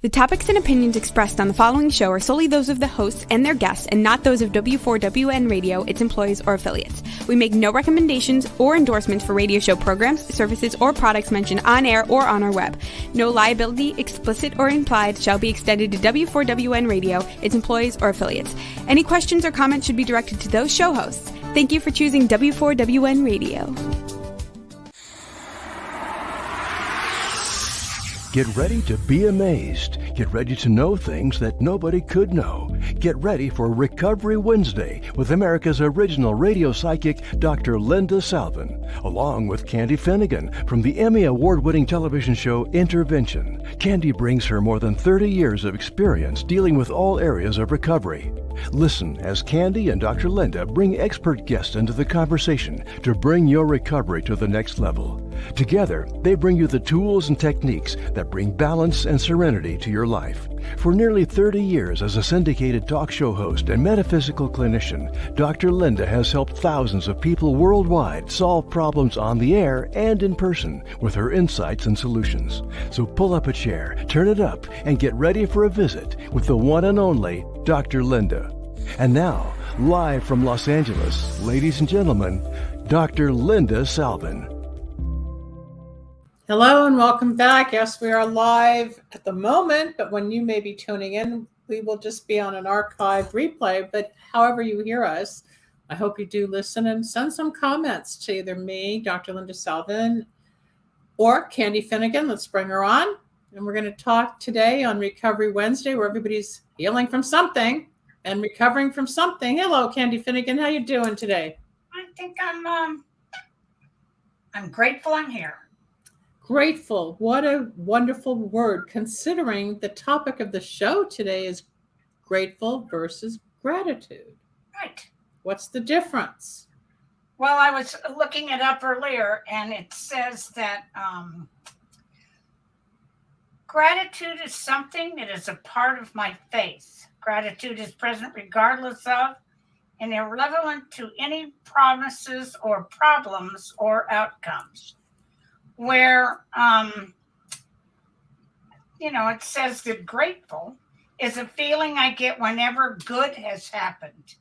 The topics and opinions expressed on the following show are solely those of the hosts and their guests and not those of W4WN Radio, its employees, or affiliates. We make no recommendations or endorsements for radio show programs, services, or products mentioned on air or on our web. No liability, explicit or implied, shall be extended to W4WN Radio, its employees, or affiliates. Any questions or comments should be directed to those show hosts. Thank you for choosing W4WN Radio. Get ready to be amazed. Get ready to know things that nobody could know. Get ready for Recovery Wednesday with America's original radio psychic, Dr. Linda Salvin, along with Candy Finnegan from the Emmy Award-winning television show Intervention. Candy brings her more than 30 years of experience dealing with all areas of recovery. Listen as Candy and Dr. Linda bring expert guests into the conversation to bring your recovery to the next level. Together, they bring you the tools and techniques that bring balance and serenity to your life. For nearly 30 years as a syndicated talk show host and metaphysical clinician, Dr. Linda has helped thousands of people worldwide solve problems on the air and in person with her insights and solutions. So pull up a chair, turn it up, and get ready for a visit with the one and only Dr. Linda. And now, live from Los Angeles, ladies and gentlemen, Dr. Linda Salvin. Hello and welcome back. Yes, we are live at the moment, but when you may be tuning in, we will just be on an archive replay. But however you hear us, I hope you do listen and send some comments to either me, Dr. Linda Salvin, or Candy Finnegan. Let's bring her on. And we're going to talk today on Recovery Wednesday, where everybody's healing from something and recovering from something. Hello, Candy Finnegan. How you doing today? I think I'm grateful I'm here. Grateful. What a wonderful word, considering the topic of the show today is grateful versus gratitude. Right. What's the difference? Well, I was looking it up earlier, and it says that gratitude is something that is a part of my faith. Gratitude is present regardless of and irrelevant to any promises or problems or outcomes. Where, it says that grateful is a feeling I get whenever good has happened,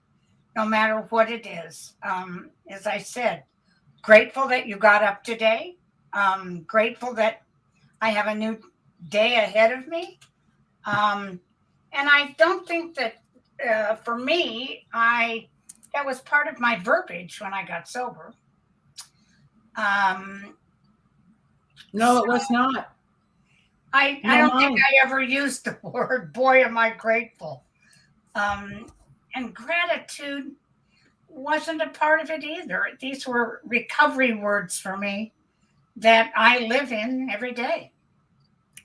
no matter what it is. As I said, grateful that you got up today. Grateful that I have a new day ahead of me. And I don't think that for me, that was part of my verbiage when I got sober. No, it was not. I don't think I ever used the word, boy, am I grateful. And gratitude wasn't a part of it either. These were recovery words for me that I live in every day.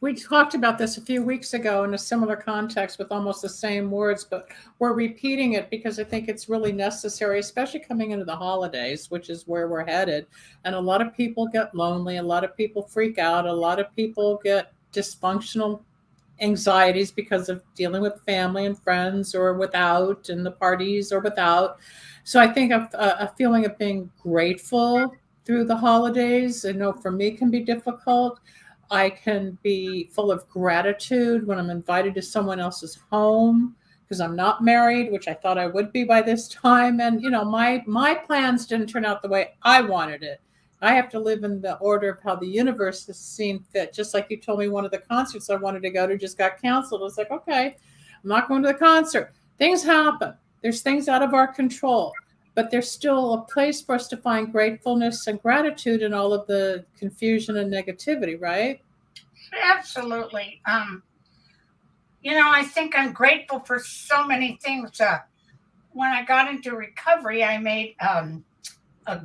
We talked about this a few weeks ago in a similar context with almost the same words, but we're repeating it because I think it's really necessary, especially coming into the holidays, which is where we're headed. And a lot of people get lonely. A lot of people freak out. A lot of people get dysfunctional anxieties because of dealing with family and friends or without, and the parties or without. So I think a feeling of being grateful through the holidays, I know for me can be difficult. I can be full of gratitude when I'm invited to someone else's home because I'm not married, which I thought I would be by this time. And, my plans didn't turn out the way I wanted it. I have to live in the order of how the universe has seen fit. Just like you told me one of the concerts I wanted to go to just got canceled. I was like, okay, I'm not going to the concert. Things happen. There's things out of our control. But there's still a place for us to find gratefulness and gratitude in all of the confusion and negativity, right? Absolutely. I think I'm grateful for so many things. When I got into recovery, I made a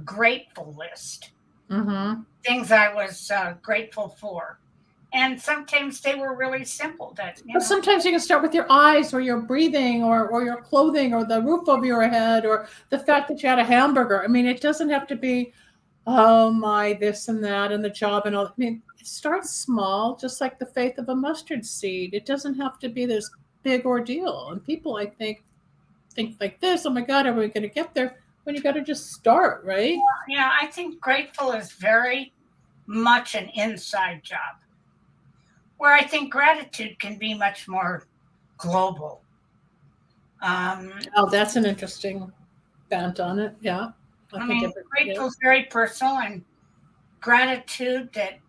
grateful list. Mm-hmm. Things I was grateful for. And sometimes they were really simple. But sometimes you can start with your eyes or your breathing or your clothing or the roof over your head or the fact that you had a hamburger. I mean, it doesn't have to be, oh my, this and that and the job and all. I mean, it starts small, just like the faith of a mustard seed. It doesn't have to be this big ordeal. And people, I think like this, oh my God, are we going to get there? When you got to just start, right? Yeah, I think grateful is very much an inside job. where I think gratitude can be much more global. Oh, that's an interesting bent on it. Yeah. I mean, grateful is very personal, and gratitude that,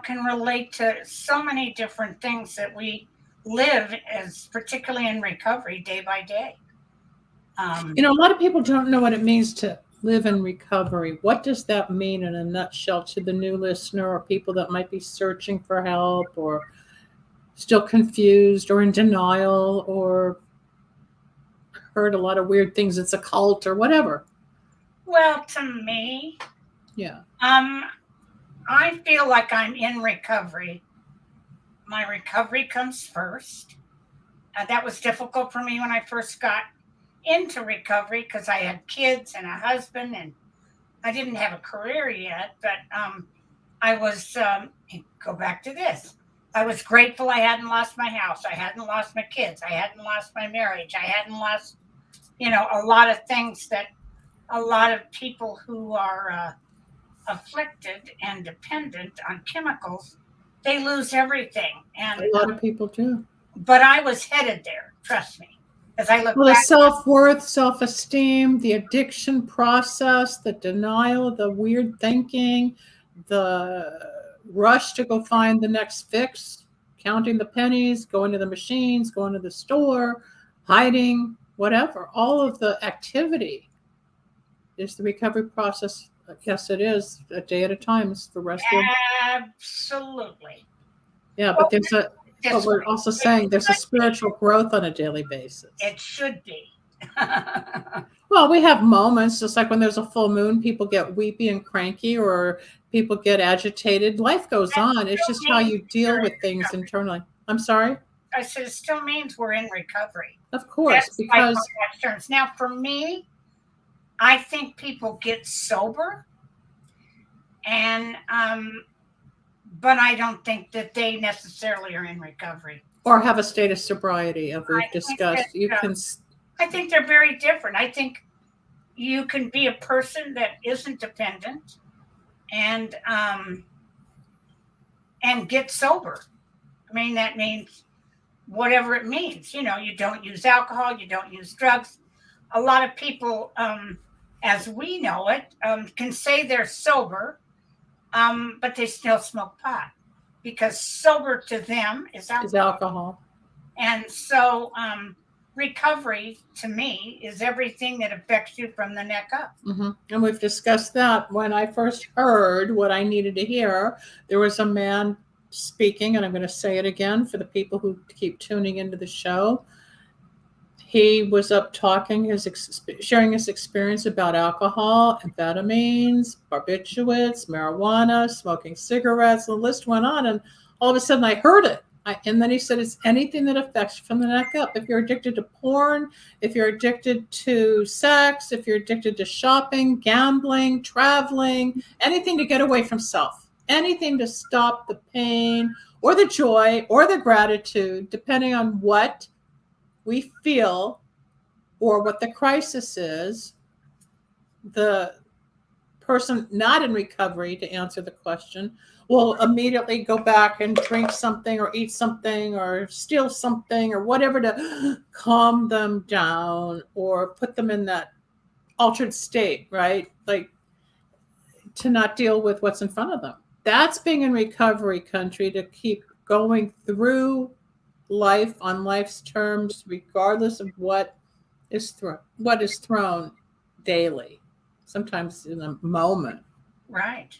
can relate to so many different things that we live as, particularly in recovery, day by day. A lot of people don't know what it means to live in recovery. What does that mean in a nutshell to the new listener, or people that might be searching for help, or still confused, or in denial, or heard a lot of weird things, it's a cult or whatever? Well, to me, yeah, I feel like I'm in recovery. My recovery comes first. That was difficult for me when I first got into recovery, because I had kids and a husband, and I didn't have a career yet. But I was, go back to this, I was grateful I hadn't lost my house. I hadn't lost my kids. I hadn't lost my marriage. I hadn't lost, a lot of things that a lot of people who are afflicted and dependent on chemicals, they lose everything. And a lot of people do. But I was headed there, trust me. As I look Well, the back, self-worth, self-esteem, the addiction process, the denial, the weird thinking, the rush to go find the next fix, counting the pennies, going to the machines, going to the store, hiding, whatever. All of the activity is the recovery process. Yes, it is. A day at a time. It's the rest of absolutely. Yeah, but but we're also saying there's a spiritual growth on a daily basis. It should be. Well, we have moments, just like when there's a full moon, people get weepy and cranky, or people get agitated. Life goes on. It's just how you deal with things internally. I'm sorry? I said it still means we're in recovery. Of course, that's because terms. Now, for me, I think people get sober, and but I don't think that they necessarily are in recovery or have a state of sobriety, as we've discussed. I think they're very different. I think you can be a person that isn't dependent and get sober. I mean, that means whatever it means. You don't use alcohol, you don't use drugs. A lot of people, as we know it, can say they're sober, but they still smoke pot, because sober to them is alcohol. And so recovery to me is everything that affects you from the neck up. Mm-hmm. And we've discussed that. When I first heard what I needed to hear, there was a man speaking, and I'm going to say it again for the people who keep tuning into the show. He was up talking, sharing his experience about alcohol, amphetamines, barbiturates, marijuana, smoking cigarettes. The list went on, and all of a sudden I heard it. And then he said, it's anything that affects you from the neck up. If you're addicted to porn, if you're addicted to sex, if you're addicted to shopping, gambling, traveling, anything to get away from self, anything to stop the pain or the joy or the gratitude, depending on what we feel or what the crisis is, the person not in recovery, to answer the question, will immediately go back and drink something or eat something or steal something or whatever to calm them down or put them in that altered state, right? Like to not deal with what's in front of them. That's being in recovery, country, to keep going through life on life's terms, regardless of what is thrown daily, sometimes in a moment. Right.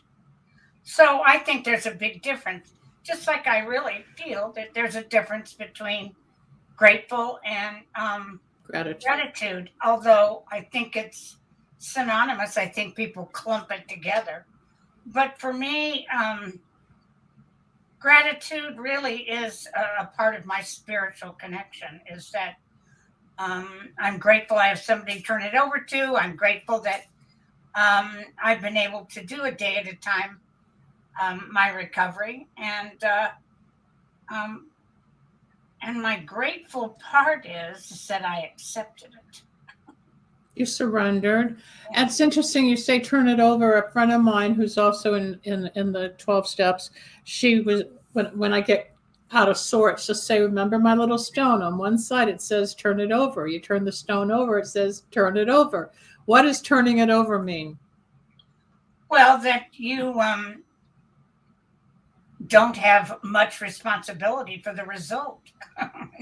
So I think there's a big difference. Just like I really feel that there's a difference between grateful and gratitude. Although I think it's synonymous. I think people clump it together. But for me, gratitude really is a part of my spiritual connection, is that I'm grateful I have somebody to turn it over to. I'm grateful that I've been able to do a day at a time my recovery. And my grateful part is that I accepted it. You surrendered. And it's interesting you say turn it over. A friend of mine who's also in the 12 steps, she was, when I get out of sorts, just say, remember my little stone. On one side it says turn it over. You turn the stone over, it says turn it over. What does turning it over mean? Well, that you don't have much responsibility for the result.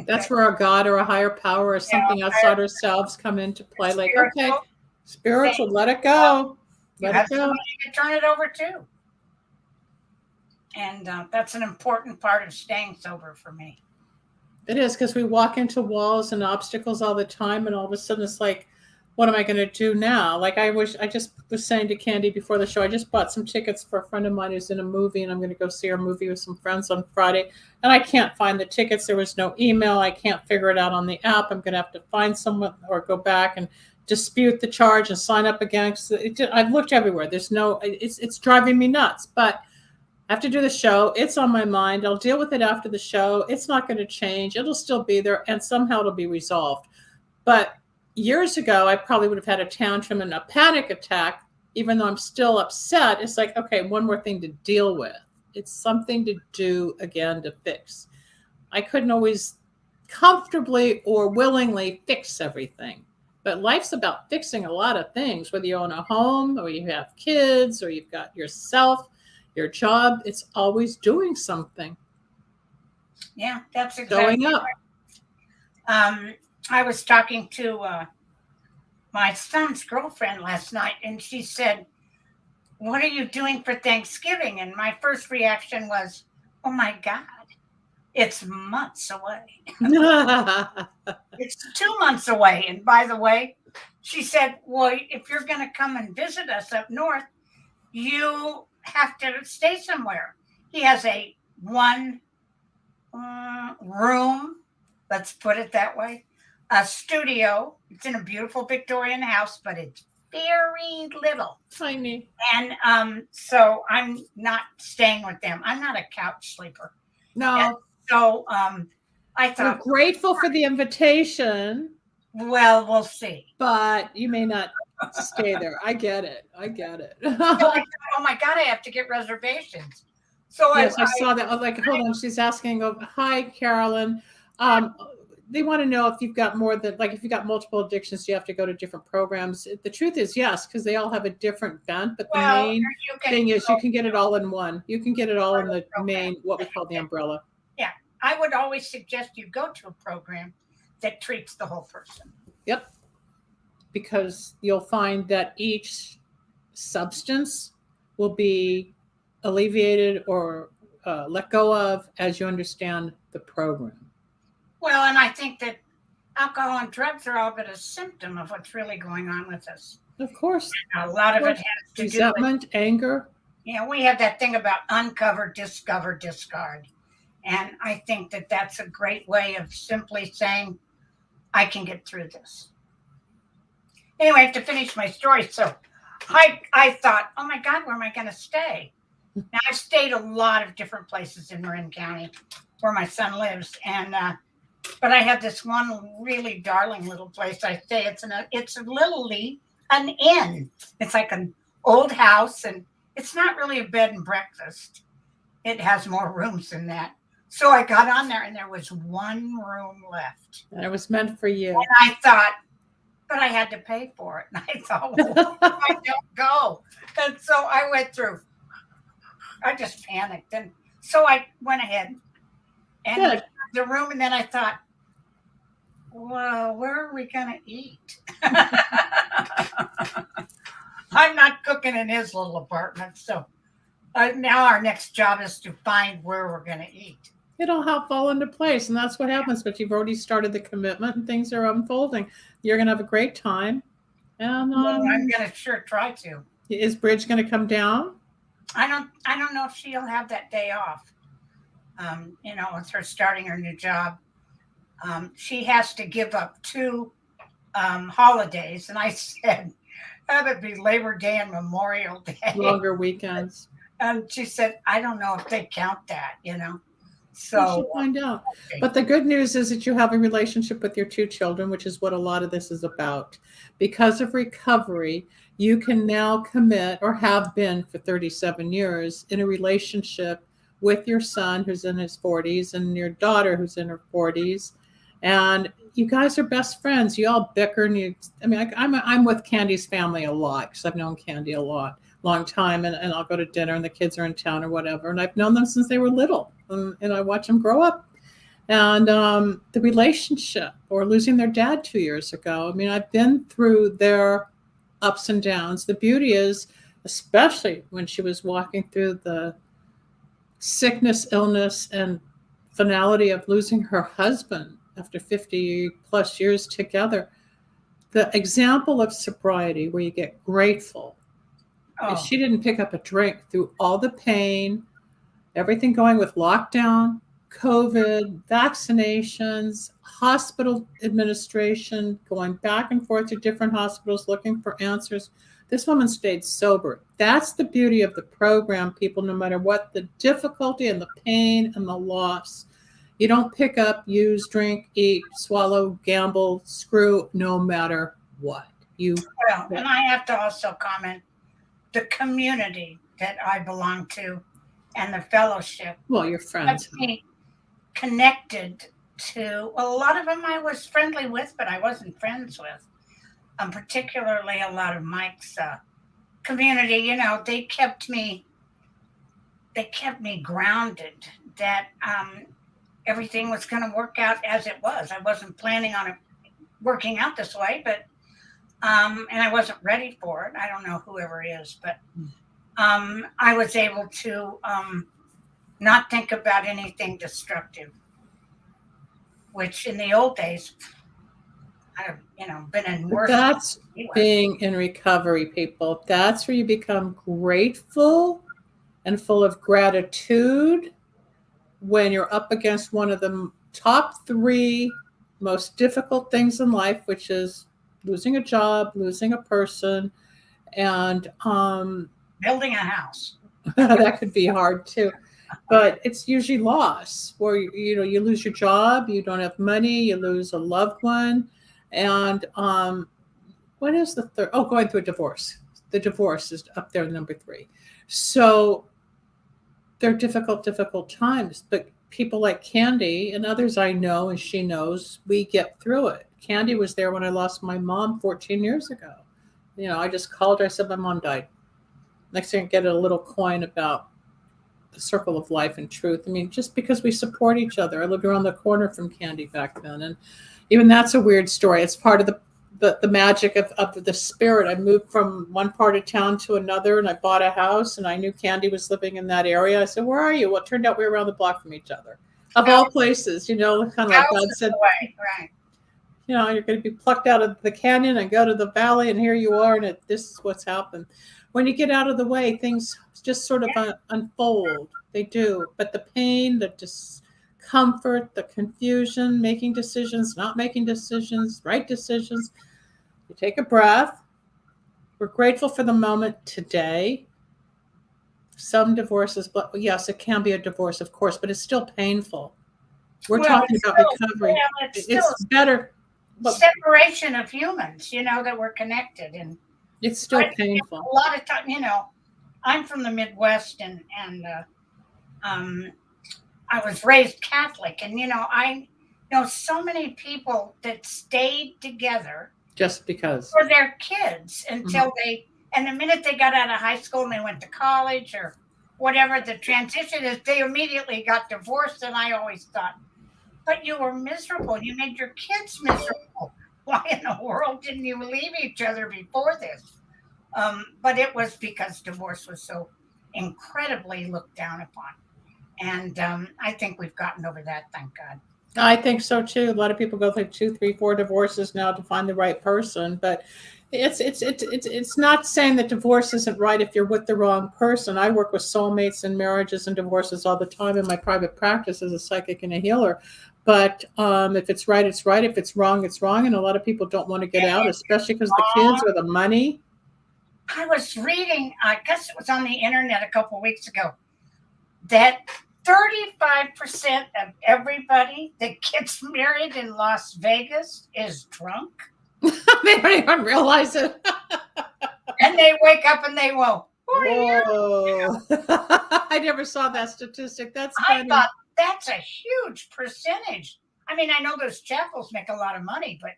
That's where a God or a higher power or something outside ourselves come into play. Like, okay, spiritual, let it go. Let it go. Somebody to turn it over to. And that's an important part of staying sober for me. It is, because we walk into walls and obstacles all the time, and all of a sudden it's like, what am I going to do now? Like I just was saying to Candy before the show, I just bought some tickets for a friend of mine who's in a movie, and I'm going to go see her movie with some friends on Friday. And I can't find the tickets. There was no email. I can't figure it out on the app. I'm going to have to find someone or go back and dispute the charge and sign up again. I've looked everywhere. It's driving me nuts, but I have to do the show. It's on my mind. I'll deal with it after the show. It's not going to change. It'll still be there, and somehow it'll be resolved. But years ago, I probably would have had a tantrum and a panic attack, even though I'm still upset. It's like, okay, one more thing to deal with. It's something to do again to fix. I couldn't always comfortably or willingly fix everything. But life's about fixing a lot of things, whether you own a home or you have kids or you've got yourself, your job. It's always doing something. Yeah, that's exactly going up. Right. I was talking to my son's girlfriend last night, and she said, what are you doing for Thanksgiving? And my first reaction was, oh my God, it's months away. It's 2 months away. And by the way, she said, well, if you're going to come and visit us up north, you have to stay somewhere. He has a one room, let's put it that way, a studio. It's in a beautiful Victorian house, but it's very little. Tiny. And so I'm not staying with them. I'm not a couch sleeper. No. And so I thought, we're grateful for the invitation. Well, we'll see. But you may not stay there. I get it. So I thought, oh my God, I have to get reservations. So yes, I saw that. I was like, hold on. She's asking, hi, Carolyn. They want to know if you've got more than, like, if you've got multiple addictions, you have to go to different programs. The truth is, yes, because they all have a different bent. But the main thing is you can get it all in one. You can get it all in the main, what we call the umbrella. Yeah. I would always suggest you go to a program that treats the whole person. Yep. Because you'll find that each substance will be alleviated or let go of as you understand the program. Well, and I think that alcohol and drugs are all but a symptom of what's really going on with us. Of course. And a lot of it has to resentment, do with anger. Yeah, we have that thing about uncover, discover, discard. And I think that that's a great way of simply saying, I can get through this. Anyway, I have to finish my story. So I thought, oh my God, where am I going to stay? Now, I've stayed a lot of different places in Marin County where my son lives. And, but I have this one really darling little place I stay. It's literally an inn. It's like an old house, and it's not really a bed and breakfast. It has more rooms than that. So I got on there, and there was one room left. And it was meant for you. And I thought, but I had to pay for it. And I thought, well, I don't go. And so I went through. I just panicked. And so I went ahead and the room. And then I thought, well, where are we going to eat? I'm not cooking in his little apartment. So now our next job is to find where we're going to eat. It'll help fall into place. And that's what happens. But you've already started the commitment and things are unfolding. You're going to have a great time. And well, I'm going to sure try to. Is Bridge going to come down? I don't know if she'll have that day off. With her starting her new job. She has to give up 2 holidays. And I said, that would be Labor Day and Memorial Day. Longer weekends. And she said, I don't know if they count that, You should So, find out. But the good news is that you have a relationship with your two children, which is what a lot of this is about. Because of recovery, you can now commit, or have been for 37 years, in a relationship with your son who's in his 40s and your daughter who's in her 40s. And you guys are best friends. You all bicker, and I'm with Candy's family a lot because I've known Candy a long time, and I'll go to dinner and the kids are in town or whatever. And I've known them since they were little, and I watch them grow up. And the relationship, or losing their dad 2 years ago, I mean, I've been through their ups and downs. The beauty is, especially when she was walking through the sickness, illness, and finality of losing her husband after 50 plus years together, the example of sobriety where you get grateful. And she didn't pick up a drink through all the pain, everything going with lockdown, COVID, vaccinations, hospital administration, going back and forth to different hospitals looking for answers. This woman stayed sober. That's the beauty of the program, people, no matter what the difficulty and the pain and the loss. You don't pick up, use, drink, eat, swallow, gamble, screw, no matter what. Well, and I have to also comment, the community that I belong to and the fellowship. Well, your friends. Me connected to, well, a lot of them I was friendly with, but I wasn't friends with. Particularly a lot of Mike's community, you know, they kept me grounded, that everything was going to work out as it was. I wasn't planning on it working out this way, but and I wasn't ready for it. I don't know whoever is, but I was able to not think about anything destructive, which in the old days, I've, been in worse. That's being in recovery, people. That's where you become grateful and full of gratitude when you're up against one of the top 3 most difficult things in life, which is losing a job, losing a person, and building a house. That could be hard too. But it's usually loss, where you lose your job, you don't have money, you lose a loved one. And what is the third? Oh, going through a divorce. The divorce is up there, number 3. So they're difficult times. But people like Candy and others I know, and she knows, we get through it. Candy was there when I lost my mom 14 years ago. I just called her. I said, my mom died. Next thing I get a little coin about the circle of life and truth. I mean, just because we support each other. I lived around the corner from Candy back then. And even that's a weird story. It's part of the magic of the spirit. I moved from one part of town to another, and I bought a house, and I knew Candy was living in that area. I said, where are you? Well, it turned out we were around the block from each other. Of all places, kind of like God said, right. You're going to be plucked out of the canyon and go to the valley, and here you are, and this is what's happened. When you get out of the way, things just sort of unfold. They do. But the pain, the discomfort, the confusion, making decisions, not making decisions, right decisions, you take a breath. We're grateful for the moment today. Some divorces, but yes, it can be a divorce, of course, but it's still painful. We're talking about recovery. It's better. Separation of humans, that we're connected, and it's still painful. A lot of time, I'm from the Midwest, and I was raised Catholic, and I know so many people that stayed together just because for their kids until and the minute they got out of high school and they went to college or whatever the transition is, they immediately got divorced. And I always thought, but you were miserable. You made your kids miserable. Why in the world didn't you leave each other before this? But it was because divorce was so incredibly looked down upon. And I think we've gotten over that, thank God. I think so too. A lot of people go through 2, 3, 4 divorces now to find the right person, but it's not saying that divorce isn't right if you're with the wrong person. I work with soulmates and marriages and divorces all the time in my private practice as a psychic and a healer. But if it's right, it's right. If it's wrong, it's wrong. And a lot of people don't want to get out, especially because the kids or the money. I was reading, I guess it was on the internet a couple of weeks ago, that 35% of everybody that gets married in Las Vegas is drunk. They don't even realize it. And they wake up and they go, whoa. I never saw that statistic. That's I funny. thought that's a huge percentage. I mean, I know those chapels make a lot of money, but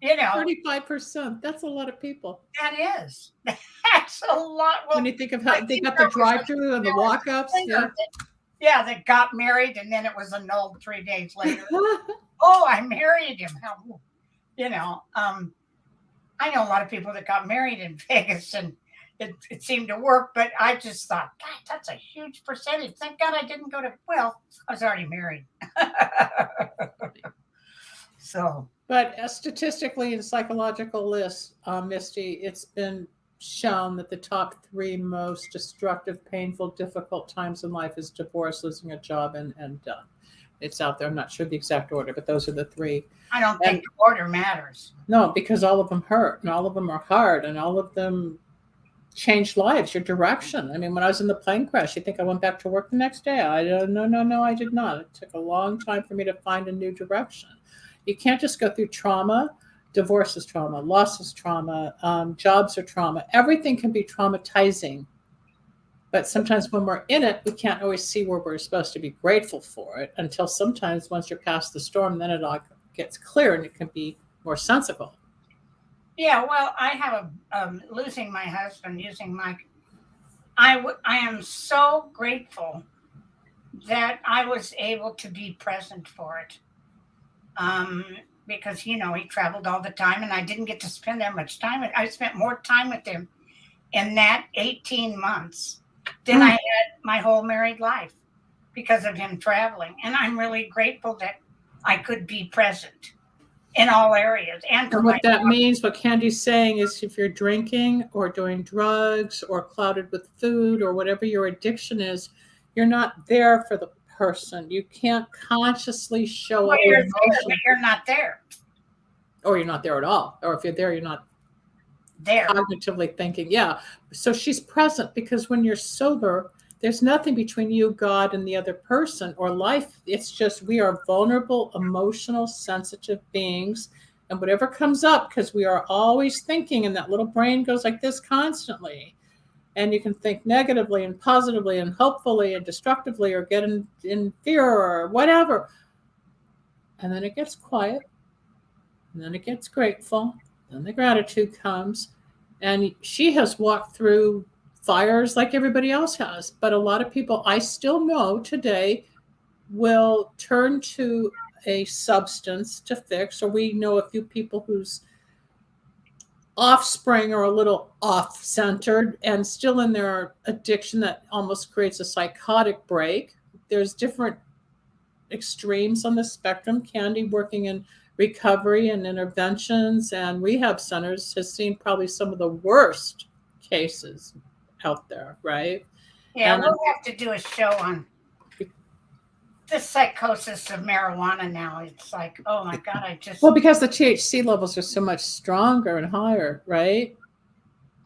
35%. That's a lot of people. That is. That's a lot. Well, when you think of how they got the drive-through and the walk-ups. Yeah, that got married and then it was annulled 3 days later. Oh, I married him. I know a lot of people that got married in Vegas and it seemed to work, but I just thought, God, that's a huge percentage. Thank God I didn't go to, well, I was already married. So. But statistically in psychological lists, Misty, it's been shown that the top 3 most destructive, painful, difficult times in life is divorce, losing a job, and death. It's out there. I'm not sure the exact order, but those are the 3. I don't think the order matters. No, because all of them hurt and all of them are hard and all of them change lives, your direction. I mean, when I was in the plane crash, you think I went back to work the next day? No, I did not. It took a long time for me to find a new direction. You can't just go through trauma. Divorce is trauma, loss is trauma, jobs are trauma. Everything can be traumatizing. But sometimes when we're in it, we can't always see where we're supposed to be grateful for it until sometimes once you're past the storm, then it all gets clear and it can be more sensible. Yeah, well, I have losing my husband, I am so grateful that I was able to be present for it. Because, he traveled all the time and I didn't get to spend that much time. I spent more time with him in that 18 months than I had my whole married life because of him traveling. And I'm really grateful that I could be present in all areas. And what that means, what Candy's saying is if you're drinking or doing drugs or clouded with food or whatever your addiction is, you're not there for the person. You can't consciously show up. You're not there. Or you're not there at all. Or if you're there, you're not there. Cognitively thinking. Yeah. So she's present because when you're sober, there's nothing between you, God, and the other person or life. It's just we are vulnerable, emotional, sensitive beings. And whatever comes up, because we are always thinking, and that little brain goes like this constantly. And you can think negatively and positively and hopefully and destructively or get in fear or whatever. And then it gets quiet. And then it gets grateful. Then the gratitude comes. And she has walked through fires like everybody else has. But a lot of people I still know today will turn to a substance to fix. Or we know a few people whose offspring are a little off-centered and still in their addiction that almost creates a psychotic break. There's different extremes on the spectrum. Candy, working in recovery and interventions and rehab centers, has seen probably some of the worst cases out there, right? Yeah, and we'll have to do a show on the psychosis of marijuana now. It's like, oh my God, well, because the THC levels are so much stronger and higher, right?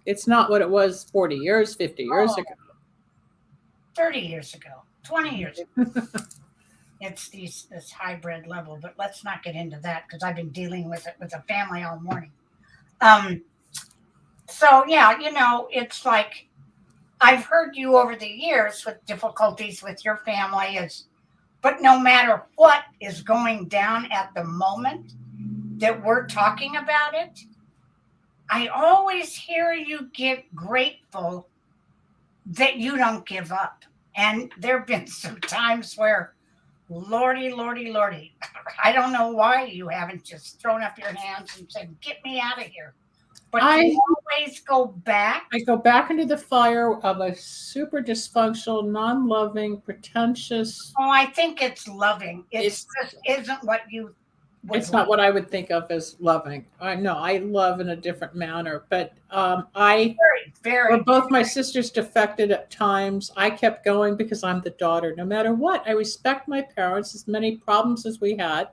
It's not what it was 40 years, 50 years ago. 30 years ago, 20 years ago. It's this hybrid level, but let's not get into that because I've been dealing with it with a family all morning. So yeah, it's like I've heard you over the years with difficulties with your family but no matter what is going down at the moment that we're talking about it, I always hear you get grateful that you don't give up. And there have been some times where, Lordy, I don't know why you haven't just thrown up your hands and said, get me out of here. But I always go back. I go back into the fire of a super dysfunctional, non-loving, pretentious. Oh, I think it's loving. It just isn't what you would It's not what I would think of as loving. I know I love in a different manner, but both my sisters defected at times. I kept going because I'm the daughter. No matter what, I respect my parents. As many problems as we had,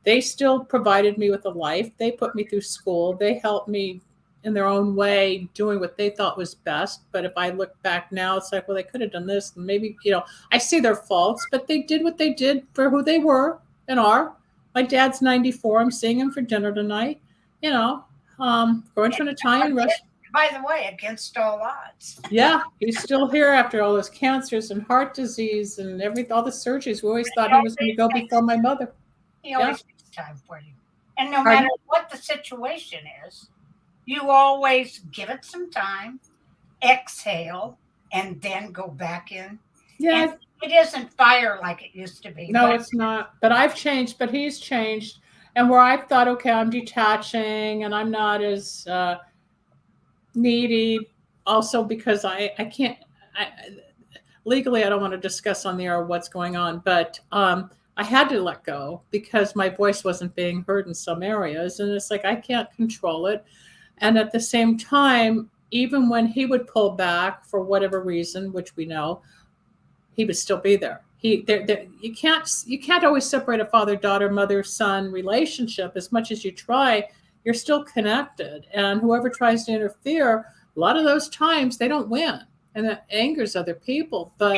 they still provided me with a life. They put me through school. They helped me in their own way doing what they thought was best. But if I look back now, it's like, well, they could have done this. And maybe, I see their faults, but they did what they did for who they were and are. My dad's 94. I'm seeing him for dinner tonight. Going to an Italian restaurant. By the way, against all odds. Yeah, he's still here after all those cancers and heart disease and all the surgeries. We always thought he was going to go before my mother. He always makes time for you. And no matter what the situation is, you always give it some time, exhale, and then go back in. Yeah. And it isn't fire like it used to be. No, it's not. But I've changed, but he's changed. And where I've thought, okay, I'm detaching and I'm not as needy, also because I can't, legally, I don't want to discuss on the air what's going on, but I had to let go because my voice wasn't being heard in some areas. And it's like, I can't control it. And at the same time, even when he would pull back for whatever reason, which we know, he would still be there. You can't always separate a father, daughter, mother, son relationship. As much as you try, you're still connected. And whoever tries to interfere, a lot of those times they don't win. And that angers other people. But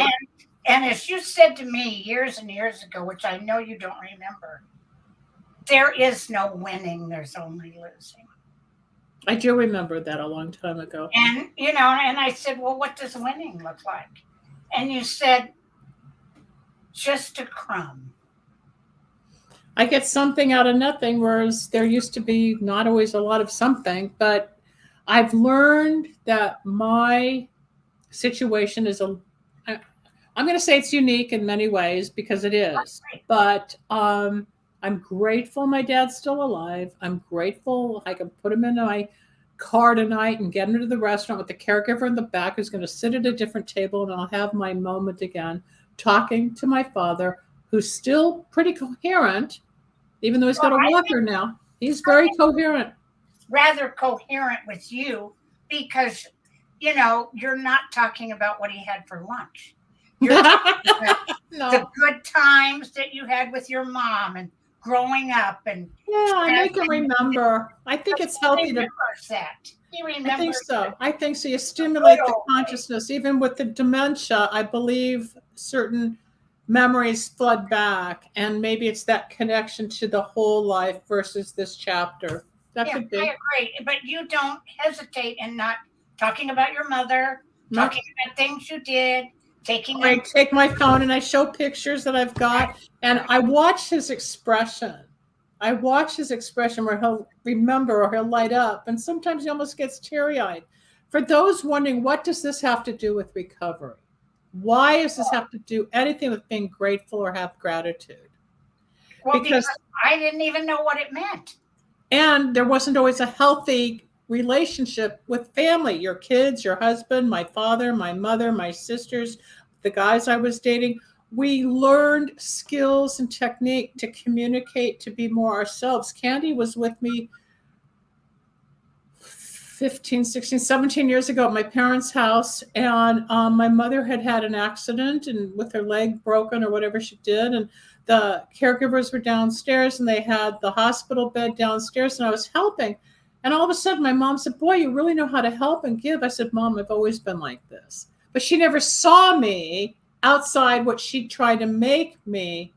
and as you said to me years and years ago, which I know you don't remember, there is no winning, there's only losing. I do remember that a long time ago. And, and I said, well, what does winning look like? And you said, just a crumb. I get something out of nothing, whereas there used to be not always a lot of something. But I've learned that my situation is I'm going to say it's unique in many ways because it is. But I'm grateful my dad's still alive. I'm grateful I can put him in my car tonight and get him to the restaurant with the caregiver in the back who's going to sit at a different table, and I'll have my moment again talking to my father, who's still pretty coherent, even though he's got a walker now. He's very coherent. Rather coherent with you because, you're not talking about what he had for lunch. You're talking about the good times that you had with your mom and growing up. And I make him remember. I think it's healthy to. That. He remembers. I think so. You stimulate the consciousness. Even with the dementia, I believe certain memories flood back, and maybe it's that connection to the whole life versus this chapter. That could be. I agree, but you don't hesitate in not talking about your mother, talking about things you did. I take my phone and I show pictures that I've got, and I watch his expression. Where he'll remember or he'll light up, and sometimes he almost gets teary-eyed. For those wondering, what does this have to do with recovery? Why does this have to do anything with being grateful or have gratitude? Well, because I didn't even know what it meant. And there wasn't always a healthy relationship with family, your kids, your husband, my father, my mother, my sisters, the guys I was dating. We learned skills and technique to communicate, to be more ourselves. Candy was with me 15, 16, 17 years ago at my parents' house. And my mother had an accident and with her leg broken or whatever she did. And the caregivers were downstairs and they had the hospital bed downstairs, and I was helping. And all of a sudden, my mom said, boy, you really know how to help and give. I said, Mom, I've always been like this. But she never saw me outside what she tried to make me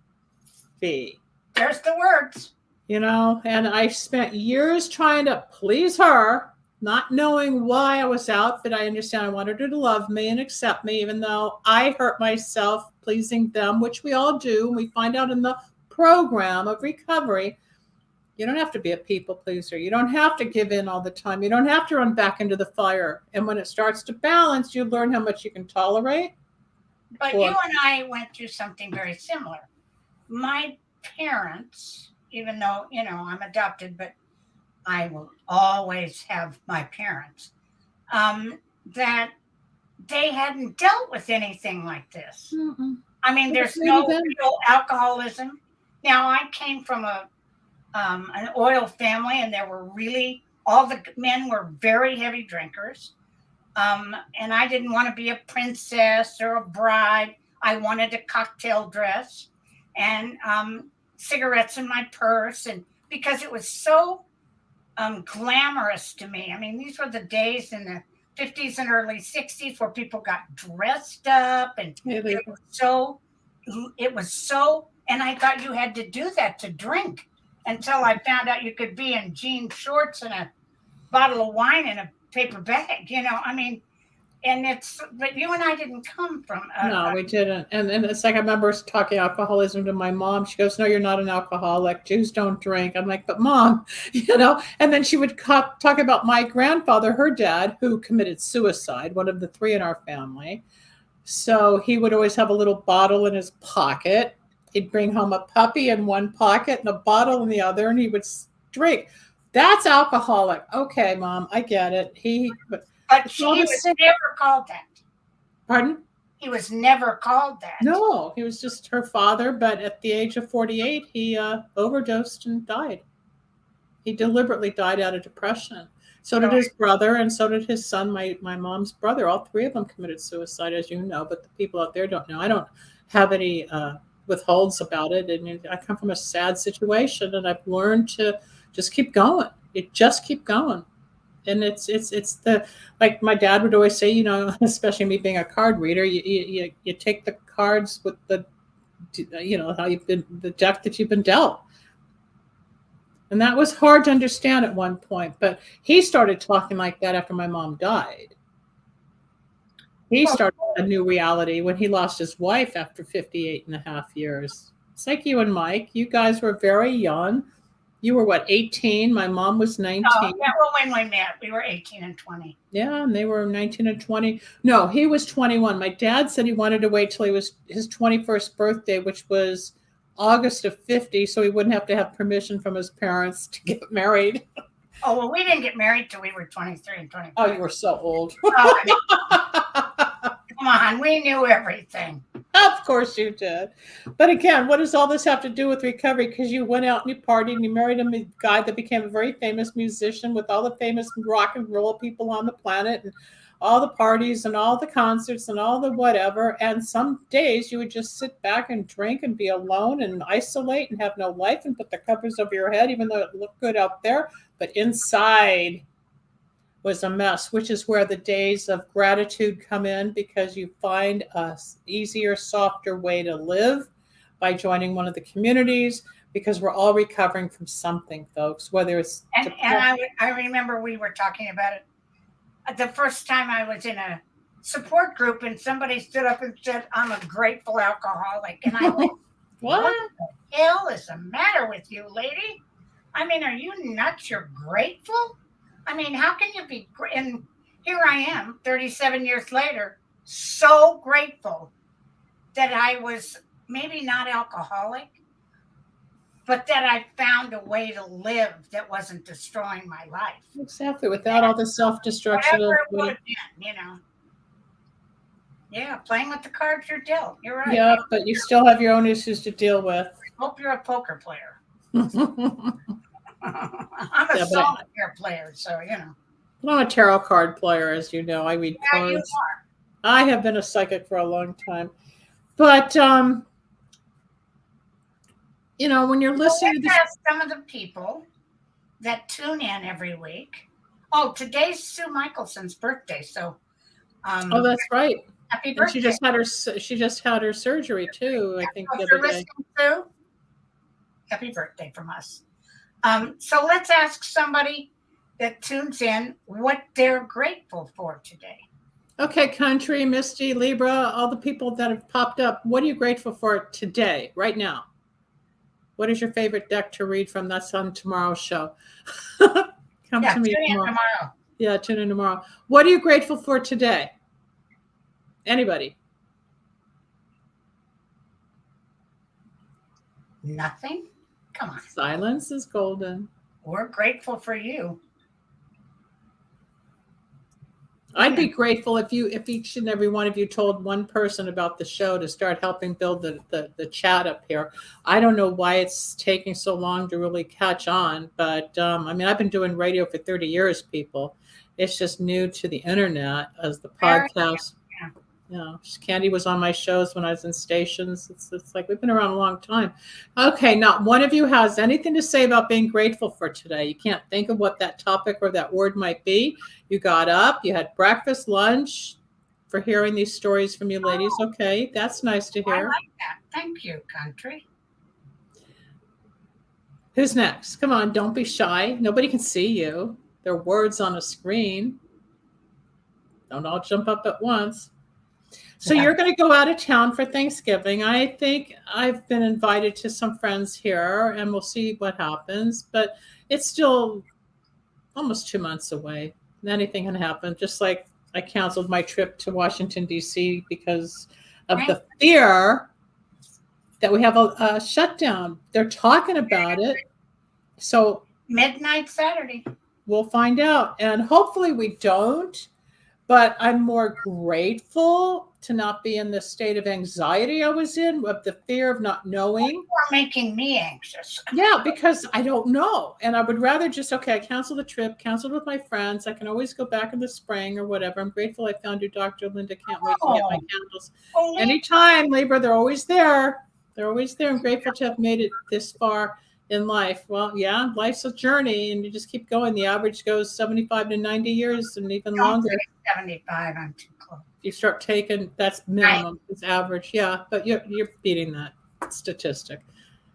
be. There's the words. And I spent years trying to please her, not knowing why I was out, but I understand I wanted her to love me and accept me, even though I hurt myself pleasing them, which we all do. And we find out in the program of recovery. You don't have to be a people pleaser. You don't have to give in all the time. You don't have to run back into the fire. And when it starts to balance, you learn how much you can tolerate. But you and I went through something very similar. My parents, even though, I'm adopted, but I will always have my parents, that they hadn't dealt with anything like this. Mm-mm. I mean, there's no real alcoholism. Now, I came from an oil family, and there were all the men were very heavy drinkers. And I didn't want to be a princess or a bride. I wanted a cocktail dress and cigarettes in my purse. And because it was so glamorous to me. I mean, these were the days in the 50s and early 60s where people got dressed up, and it was so, and I thought you had to do that to drink, until I found out you could be in jean shorts and a bottle of wine in a paper bag, I mean, but you and I didn't come from. No, we didn't. And it's like, I remember talking alcoholism to my mom. She goes, "No, you're not an alcoholic. Jews don't drink." I'm like, "But Mom," and then she would talk about my grandfather, her dad, who committed suicide, one of the three in our family. So he would always have a little bottle in his pocket. He'd bring home a puppy in one pocket and a bottle in the other, and he would drink. That's alcoholic. Okay, Mom, I get it. But he was never called that. Pardon? He was never called that. No, he was just her father. But at the age of 48, he overdosed and died. He deliberately died out of depression. So did his brother, and so did his son, my mom's brother. All three of them committed suicide, as you know, but the people out there don't know. I don't have any withholds about it. And I come from a sad situation, and I've learned to just keep going. You just keep going. And it's the, like my dad would always say, especially me being a card reader, you take the cards with the, how you've been, the deck that you've been dealt. And that was hard to understand at one point, but he started talking like that after my mom died. He started a new reality when he lost his wife after 58 and a half years. It's like you and Mike, you guys were very young. You were what, 18? My mom was 19. Oh, yeah, well, when we met, we were 18 and 20. Yeah, and they were 19 and 20. No, he was 21. My dad said he wanted to wait till he was his 21st birthday, which was August of 50, so he wouldn't have to have permission from his parents to get married. Oh, well, we didn't get married till we were 23 and 24. Oh, you were so old. Come on, we knew everything. Of course you did. But again, what does all this have to do with recovery? Because you went out and you partied and you married a guy that became a very famous musician with all the famous rock and roll people on the planet, and all the parties and all the concerts and all the whatever. And some days you would just sit back and drink and be alone and isolate and have no life and put the covers over your head, even though it looked good out there. But inside was a mess, which is where the days of gratitude come in, because you find a easier, softer way to live by joining one of the communities, because we're all recovering from something, folks, whether it's... And I remember we were talking about it the first time I was in a support group, and somebody stood up and said, "I'm a grateful alcoholic." And I went, what the hell is the matter with you, lady? I mean, are you nuts? You're grateful? I mean, how can you be? And here I am, 37 years later, so grateful that I was maybe not alcoholic, but that I found a way to live that wasn't destroying my life. Exactly, without all the self-destruction. Whatever it would have been, Yeah, playing with the cards you're dealt. You're right. Yeah, but you still have your own issues to deal with. I hope you're a poker player. I'm a solitaire player, so I'm a tarot card player, as you know. I read cards. You are. I have been a psychic for a long time. But when you're listening to this, some of the people that tune in every week. Oh, today's Sue Michelson's birthday, so oh, that's right. Happy birthday. And she just had her surgery too, I think, the other day. Sue, happy birthday from us. So let's ask somebody that tunes in what they're grateful for today. Okay, Country, Misty, Libra, all the people that have popped up. What are you grateful for today, right now? What is your favorite deck to read from? That's on tomorrow's show. Come to me tomorrow. Yeah, tune in tomorrow. What are you grateful for today? Anybody? Nothing? Come on. Silence is golden. We're grateful for you. I'd be grateful if each and every one of you told one person about the show to start helping build the chat up here. I don't know why it's taking so long to really catch on, but I've been doing radio for 30 years, people. It's just new to the internet as the podcast. Candy was on my shows when I was in stations. It's like we've been around a long time. Okay, not one of you has anything to say about being grateful for today. You can't think of what that topic or that word might be. You got up, you had breakfast, lunch, for hearing these stories from you ladies. Okay, that's nice to I hear. like that. Thank you, country. Who's next? Come on, don't be shy. Nobody can see you. There are words on a screen. Don't all jump up at once. So you're going to go out of town for Thanksgiving. I think I've been invited to some friends here, and we'll see what happens. But it's still almost 2 months away. Anything can happen. Just like I canceled my trip to Washington, D.C. because of the fear that we have a shutdown. They're talking about it. So midnight Saturday. We'll find out. And hopefully we don't. But I'm more grateful to not be in the state of anxiety I was in, of the fear of not knowing. You are making me anxious. Yeah, because I don't know. And I would rather just, I canceled the trip, canceled with my friends. I can always go back in the spring or whatever. I'm grateful I found you, Dr. Linda. Can't wait to get my candles. Anytime, Libra, they're always there. They're always there. I'm grateful to have made it this far in life. Well, yeah, life's a journey, and you just keep going. The average goes 75 to 90 years and even longer. 75, I'm too close. You start taking, that's minimum, it's average. Yeah, but you're beating that statistic.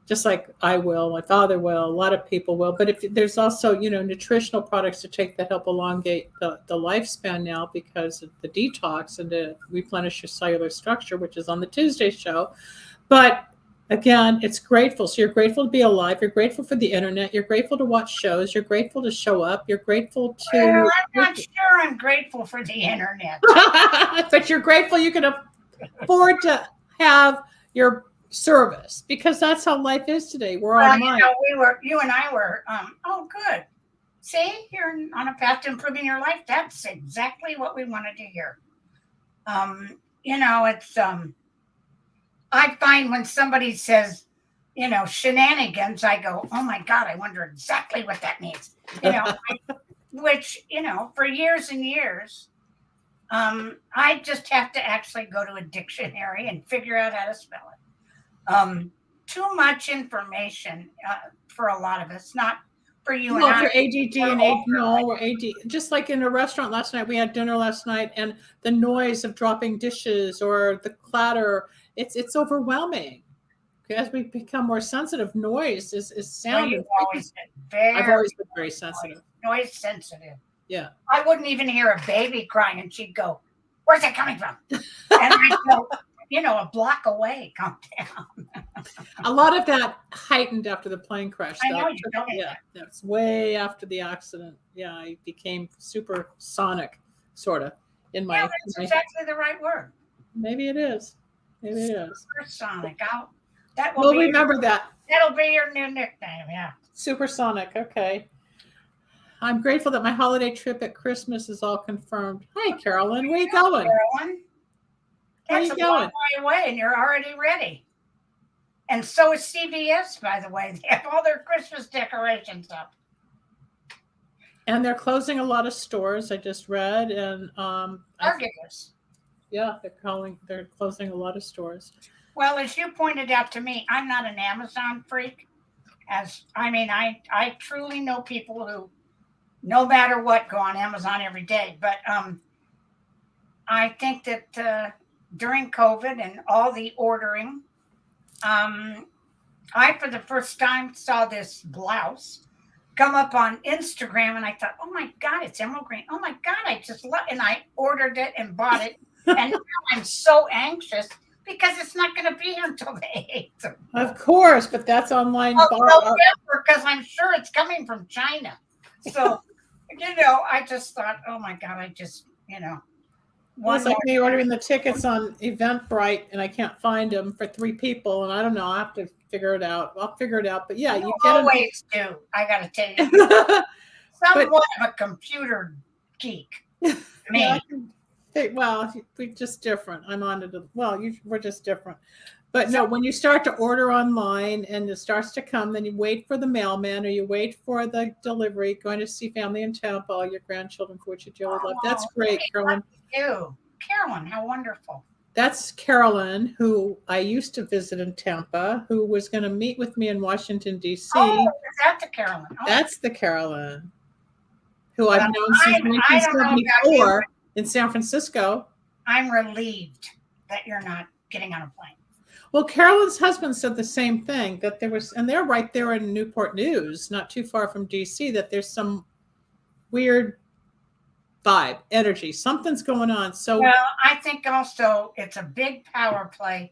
Just like I will, my father will, a lot of people will. But if there's also, nutritional products to take that help elongate the lifespan now because of the detox and to replenish your cellular structure, which is on the Tuesday show. But again, it's grateful. So you're grateful to be alive. You're grateful for the internet. You're grateful to watch shows. You're grateful to show up. You're grateful to... Well, I'm not sure I'm grateful for the internet. But you're grateful you can afford to have your service because that's how life is today. We're online. You and I were, oh, good. See, you're on a path to improving your life. That's exactly what we wanted to hear. It's... I find when somebody says, shenanigans, I go, oh my God, I wonder exactly what that means. Which, for years and years, I just have to actually go to a dictionary and figure out how to spell it. Too much information for a lot of us, not for you and I. For ADD or AD. Just like in a restaurant last night, we had dinner last night, and the noise of dropping dishes or the clatter, it's overwhelming. As we become more sensitive, noise is sound. I've always been very sensitive. Noise sensitive. Yeah. I wouldn't even hear a baby crying, and she'd go, "Where's it coming from?" And I'd go, a block away, calm down. A lot of that heightened after the plane crash. I know you told me that. That's way after the accident. Yeah, I became supersonic, sort of. That's exactly the right word. Maybe it is. Supersonic. We'll remember that. That'll be your new nickname, yeah. Supersonic, okay. I'm grateful that my holiday trip at Christmas is all confirmed. Hi, Carolyn. Where are you going? Carolyn? That's a long way away, and you're already ready. And so is CVS, by the way. They have all their Christmas decorations up. And they're closing a lot of stores, I just read. And Targeters. Yeah, they're closing a lot of stores. Well, as you pointed out to me, I'm not an Amazon freak. I truly know people who, no matter what, go on Amazon every day. But I think that during COVID and all the ordering, I, for the first time, saw this blouse come up on Instagram, and I thought, oh my God, it's emerald green. Oh my God, I just love it. And I ordered it and bought it. And now I'm so anxious because it's not going to be here until the 8th. Of course, but that's online. Because I'm sure it's coming from China. So, I just thought, oh my God, it's like me ordering the tickets on Eventbrite, and I can't find them for 3 people, and I don't know. I have to figure it out. I'll figure it out. But yeah, you always do. I got to tell you, somewhat of a computer geek. We're just different. I'm on it. We're just different. But no, when you start to order online and it starts to come, then you wait for the mailman or you wait for the delivery, going to see family in Tampa, all your grandchildren for which you dearly love. That's great, Carolyn. Carolyn, how wonderful. That's Carolyn, who I used to visit in Tampa, who was going to meet with me in Washington, D.C. Oh, is that the Carolyn? Oh. That's the Carolyn who I've Well, known since I don't know about you, 1974 in San Francisco. I'm relieved that you're not getting on a plane. Well, Carolyn's husband said the same thing, that there was, and they're right there in Newport News, not too far from D.C., that there's some weird vibe, energy, something's going on. So, well, I think also it's a big power play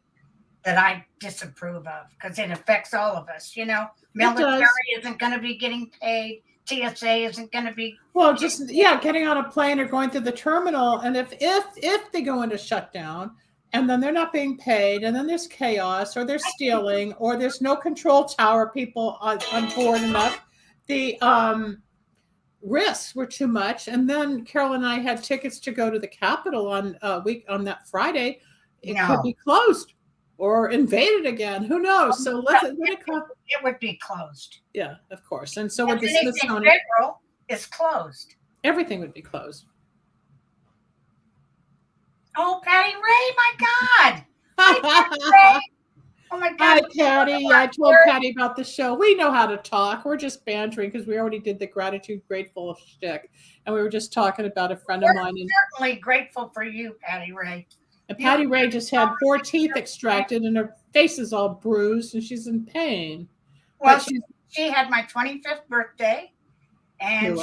that I disapprove of because it affects all of us. You know, military isn't going to be getting paid. TSA isn't going to be. Well, just, yeah, getting on a plane or going through the terminal. And if they go into shutdown and then they're not being paid and then there's chaos or they're stealing or there's no control tower people on board enough, the risks were too much. And then Carol and I had tickets to go to the Capitol on that Friday. It could be closed or invaded again. Who knows? So it would be closed. Yeah, of course. And so with the Smithsonian, federal is closed. Everything would be closed. Oh, Patty Ray, my God. Hi, Patty Ray. Oh my God. Hi, Patty. I told Patty about the show. We know how to talk. We're just bantering because we already did the gratitude, grateful shtick. And we were just talking about a friend of mine. We're certainly grateful for you, Patty Ray. And Patty Ray just had 4 teeth extracted and her face is all bruised and she's in pain. Well, she had my 25th birthday and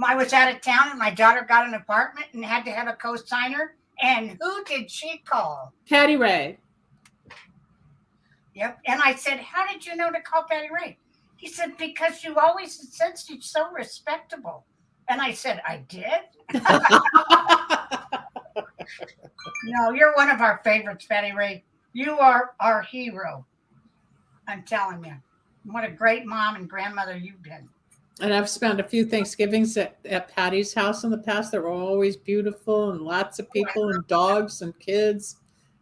I was out of town and my daughter got an apartment and had to have a co-signer. And who did she call? Patty Ray. Yep. And I said, how did you know to call Patty Ray? He said, because you always said she's so respectable. And I said, I did? No, you're one of our favorites, Patty Ray. You are our hero. I'm telling you. What a great mom and grandmother you've been. And I've spent a few Thanksgivings at Patty's house in the past that were always beautiful and lots of people and dogs and kids.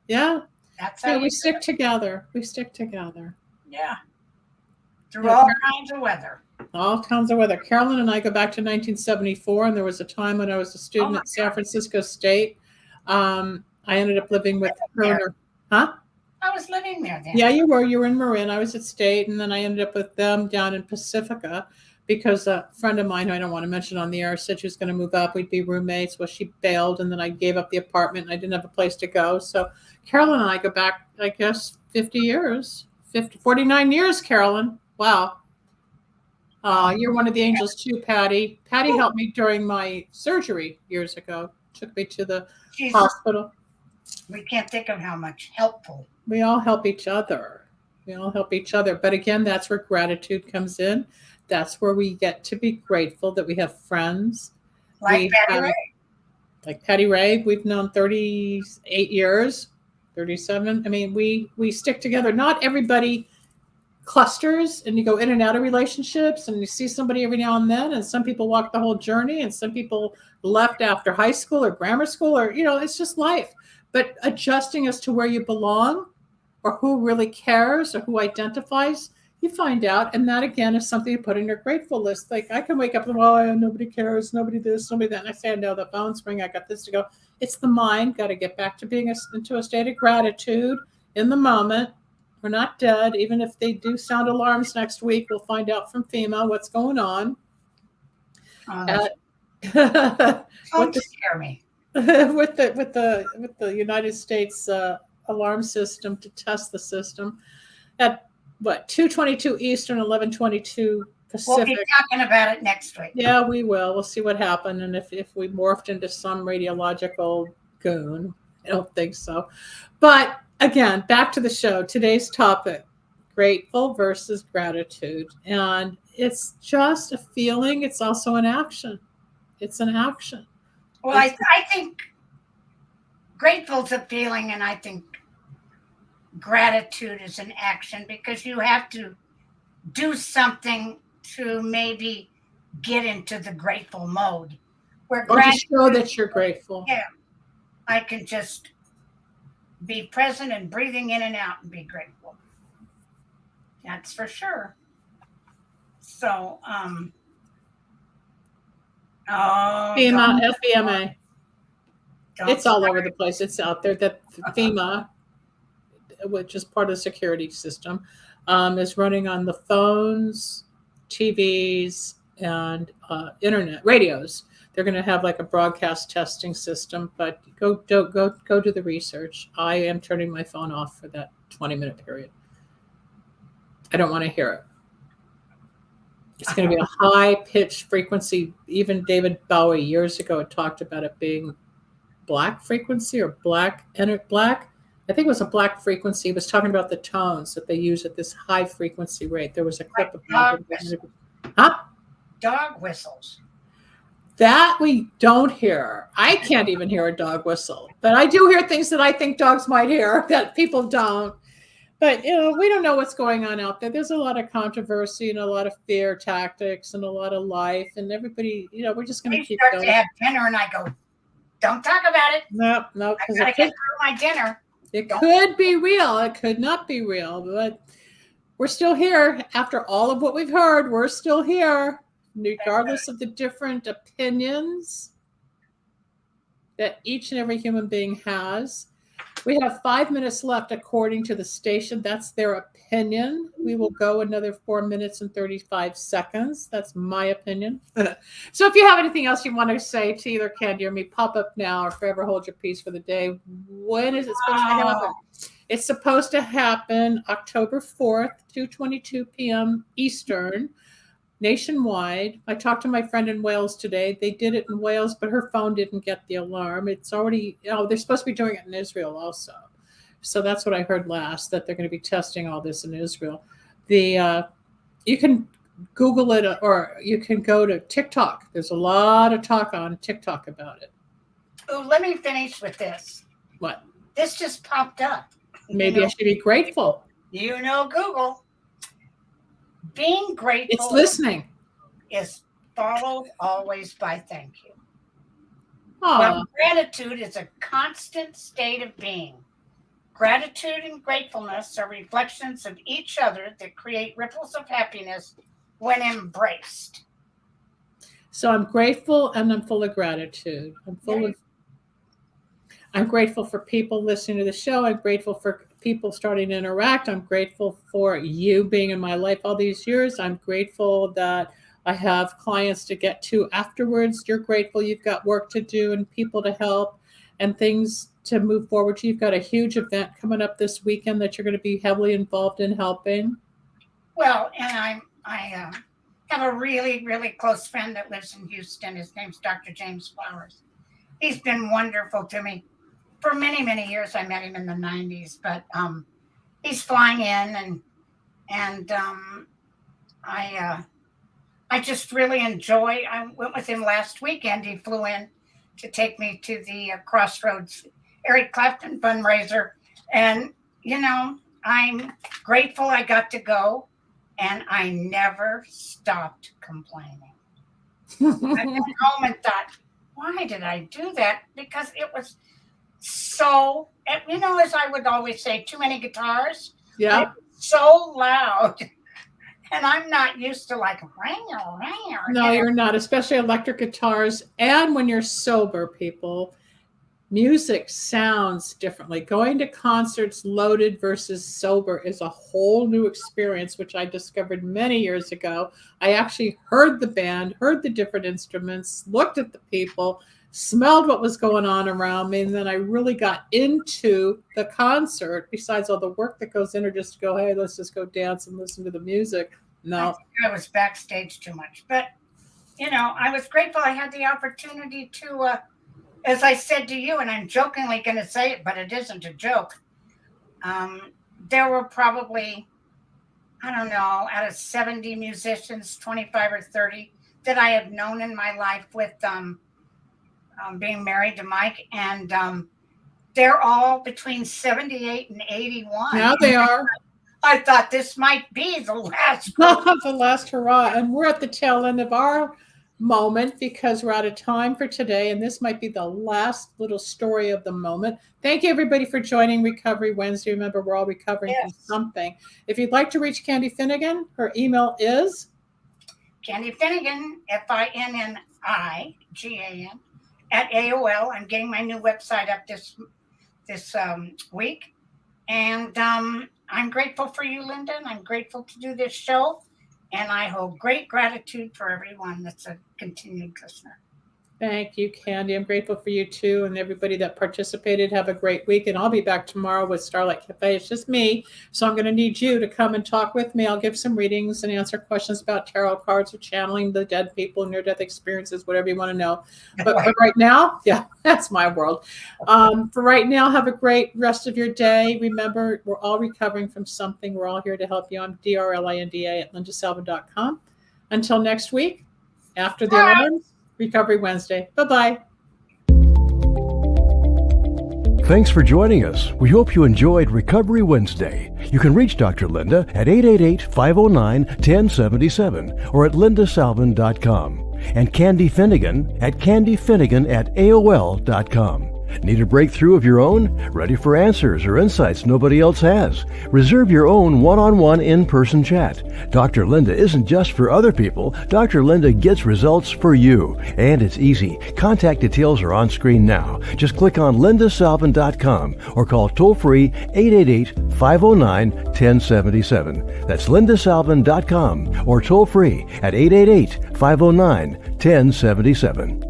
Yeah. That's how we stick together. We stick together. Yeah. Through all kinds of weather. All kinds of weather. Carolyn and I go back to 1974, and there was a time when I was a student at San Francisco State. I ended up living with her. Huh? I was living there then. Yeah, you were. You were in Marin. I was at State, and then I ended up with them down in Pacifica because a friend of mine, who I don't want to mention on the air, said she was going to move up. We'd be roommates. Well, she bailed, and then I gave up the apartment, and I didn't have a place to go. So Carolyn and I go back, I guess, 49 years, Carolyn. Wow. You're one of the angels too, Patty. Patty helped me during my surgery years ago. Took me to the hospital. We can't think of how much helpful. We all help each other. But again, that's where gratitude comes in. That's where we get to be grateful that we have friends. Like Patty Ray. Like Patty Ray. We've known 38 years, 37. I mean, we stick together. Not everybody clusters and you go in and out of relationships and you see somebody every now and then, and some people walk the whole journey and some people left after high school or grammar school, or it's just life. But adjusting as to where you belong or who really cares or who identifies, you find out. And that again is something you put in your grateful list. Like I can wake up and nobody cares, nobody this, nobody that, and I say, no, the phone's ringing, I got this to go. It's the mind. Got to get back to being into a state of gratitude in the moment. We're not dead. Even if they do sound alarms next week, we'll find out from FEMA what's going on. Don't scare me. with the United States alarm system to test the system at 2:22 Eastern, 11:22 Pacific. We'll be talking about it next week. Yeah, we will. We'll see what happened, and if we morphed into some radiological goon. I don't think so, but. Again, back to the show. Today's topic, grateful versus gratitude. And it's just a feeling. It's also an action. It's an action. Well, I think grateful is a feeling, and I think gratitude is an action because you have to do something to maybe get into the grateful mode. Or to show that you're grateful. Yeah. I can just be present and breathing in and out and be grateful. That's for sure. So, FEMA. It's all over the place. It's out there. That FEMA, which is part of the security system, is running on the phones, TVs, and internet radios. They're going to have like a broadcast testing system, but go do the research. I am turning my phone off for that 20-minute period. I don't want to hear it. It's going to be a high-pitched frequency. Even David Bowie years ago had talked about it being black frequency or black. I think it was a black frequency. He was talking about the tones that they use at this high frequency rate. There was a clip of dog whistles. That we don't hear. I can't even hear a dog whistle, but I do hear things that I think dogs might hear that people don't. But, we don't know what's going on out there. There's a lot of controversy and a lot of fear tactics and a lot of life. And everybody, we're just going to keep going. To have dinner and I go, don't talk about it. No. I got to get through my dinner. It could be real. It could not be real. But we're still here. After all of what we've heard, we're still here. Regardless of the different opinions that each and every human being has. We have 5 minutes left according to the station. That's their opinion. We will go another 4 minutes and 35 seconds. That's my opinion. So if you have anything else you want to say to either Candy or me, pop up now or forever hold your peace for the day. When is it supposed to happen? It's supposed to happen October 4th, 2:22 p.m. Eastern. Nationwide. I talked to my friend in Wales today. They did it in Wales, but her phone didn't get the alarm. It's already, they're supposed to be doing it in Israel also. So that's what I heard last, that they're going to be testing all this in Israel. You can Google it or you can go to TikTok. There's a lot of talk on TikTok about it. Oh, let me finish with this. What? This just popped up. Maybe I should be grateful. Google. Being grateful it's listening is followed always by thank you. Aww. Well, gratitude is a constant state of being. Gratitude and gratefulness are reflections of each other that create ripples of happiness when embraced. So I'm grateful and I'm full of gratitude. I'm grateful for people listening to the show. I'm grateful for people starting to interact. I'm grateful for you being in my life all these years. I'm grateful that I have clients to get to afterwards. You're grateful you've got work to do and people to help and things to move forward to. You've got a huge event coming up this weekend that you're going to be heavily involved in helping. Well, and I have a really, really close friend that lives in Houston. His name's Dr. James Flowers. He's been wonderful to me. For many, many years, I met him in the 90s, but he's flying in and I just really enjoy. I went with him last weekend. He flew in to take me to the Crossroads Eric Clapton fundraiser. And, I'm grateful I got to go and I never stopped complaining. I went home and thought, why did I do that? Because it was so, as I would always say, too many guitars. Yeah. So loud. And I'm not used to like, no, you're not, especially electric guitars. And when you're sober, people, music sounds differently. Going to concerts loaded versus sober is a whole new experience, which I discovered many years ago. I actually heard the band, heard the different instruments, looked at the people, smelled what was going on around me, and then I really got into the concert, besides all the work that goes in, or just to go, hey, let's just go dance and listen to the music. No. I was backstage too much. But, I was grateful I had the opportunity to, as I said to you, and I'm jokingly going to say it, but it isn't a joke. There were probably, I don't know, out of 70 musicians, 25 or 30 that I have known in my life with being married to Mike, and they're all between 78 and 81. Now they are. I thought this might be the last the last hurrah, and we're at the tail end of our moment because we're out of time for today, and this might be the last little story of the moment. Thank you, everybody, for joining Recovery Wednesday. Remember, we're all recovering from something. If you'd like to reach Candy Finnegan, her email is Candy Finnegan, FINNIGAN at AOL. I'm getting my new website up this week. And I'm grateful for you, Linda, and I'm grateful to do this show. And I hold great gratitude for everyone that's a continued listener. Thank you, Candy. I'm grateful for you too, and everybody that participated. Have a great week, and I'll be back tomorrow with Starlight Cafe. It's just me, so I'm going to need you to come and talk with me. I'll give some readings and answer questions about tarot cards or channeling the dead people, near-death experiences, whatever you want to know. But for right now, yeah, that's my world. For right now, have a great rest of your day. Remember, we're all recovering from something. We're all here to help you. I'm DRLINDA at lindasalvin.com. Until next week, after the alarms. Recovery Wednesday. Bye-bye. Thanks for joining us. We hope you enjoyed Recovery Wednesday. You can reach Dr. Linda at 888-509-1077 or at lindasalvin.com and Candy Finnegan at candyfinnegan@aol.com. Need a breakthrough of your own? Ready for answers or insights nobody else has? Reserve your own one-on-one in-person chat. Dr. Linda isn't just for other people. Dr. Linda gets results for you. And it's easy. Contact details are on screen now. Just click on lindasalvin.com or call toll-free 888-509-1077. That's lindasalvin.com or toll-free at 888-509-1077.